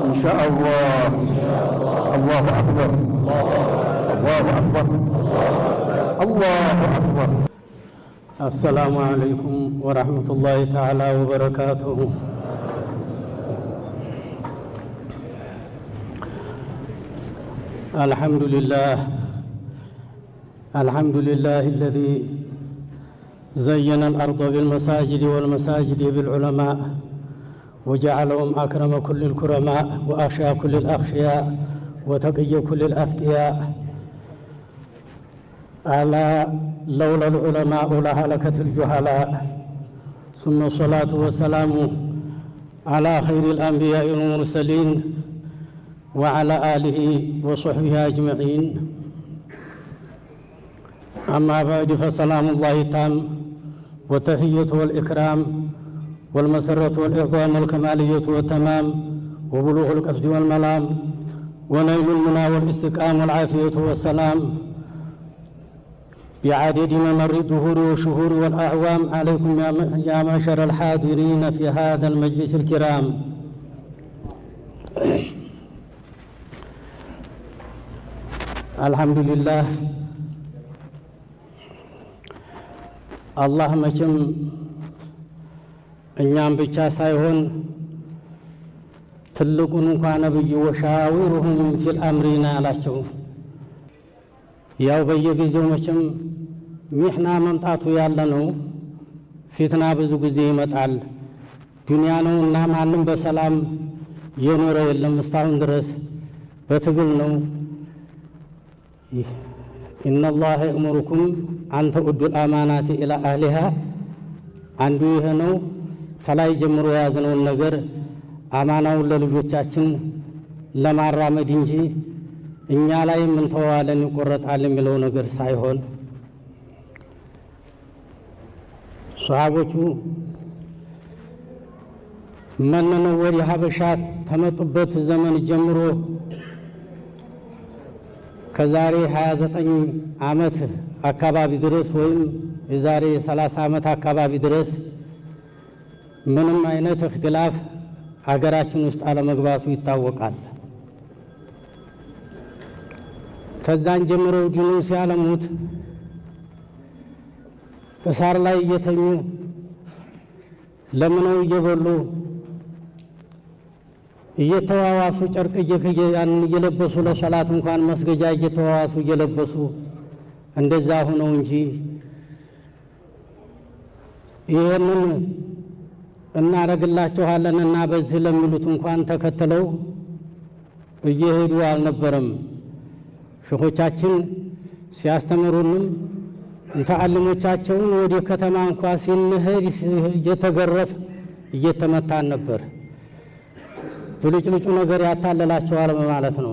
إن شاء الله. الله أكبر. الله أكبر. الله أكبر. السلام عليكم ورحمة الله تعالى وبركاته. الحمد لله الذي زين الأرض بالمساجد والمساجد بالعلماء وجعلهم أكرم كل الكرماء وأخشى كل الأخشياء وتقي كل الأتقياء. ألا لولا العلماء لهلكت الجهلاء. ثم الصلاة والسلام على خير الأنبياء والمرسلين وعلى آله وصحبه أجمعين. أما بعد فسلام الله التام والتحية والإكرام والمسرة والإعظام والكمالية والتمام وبلوغ القصد والملام ونيل المنى والاستقام والعافية والسلام بعدد ممر الدهور والشهور والأعوام عليكم يا معشر الحاضرين في هذا المجلس الكرام. الحمد لله. الله መቼም እኛም ብቻ ሳይሆን ትልቁን እንኳን ነብዩ ወሻዊሩሁም ፊል አምሪና አላቸው። ያው በየጊዜው መቼም ሚህና መምጣቱ ያለ ነው። ፊትና ብዙ ጊዜ ይመጣል። ዱንያ ነውና ማንም በሰላም የኖረ የለም እስካሁን ድረስ በትግል ነው። ኢነላህ የእሙሩኩም አን ተኡዱል አማናቲ ኢላ አህሊሃ አንዱ ይሄ ነው። ከላይ ጀምሮ የያዝነውን ነገር አማናውን ለልጆቻችን ለማራመድ እንጂ እኛ ላይ ምን ተዋለን ይቆረጣል የሚለው ነገር ሳይሆን ሷሃቦቹ መነነው ወደ ሀበሻ ተመጡበት ዘመን ጀምሮ ከዛሬ 29 ዓመት አካባቢ ድረስ ወይም የዛሬ 30 ዓመት አካባቢ ድረስ ምንም አይነት እክትላፍ አገራችን ውስጥ አለመግባቱ ይታወቃል። ከዛን ጀምረው ዲኑ ሲያለሙት በሳር ላይ እየተኙ ለምነው እየበሉ እየተዋዋሱ ጨርቅ እየለበሱ ለሰላት እንኳን መስገጃ እየተዋዋሱ እየለበሱ እንደዛ ሆነው እንጂ ይሄንን እናረግላችኋለን እና በዚህ ለሚሉት እንኳን ተከትለው እየሄዱ አልነበረም። ሸኾቻችን ሲያስተምሩንም ሙተዓሊሞቻቸውን ወደ ከተማ እንኳን ሲንሄድ እየተገረፍ እየተመታን ነበር። ብልጭልጩ ነገር ያታለላቸዋል ማለት ነው።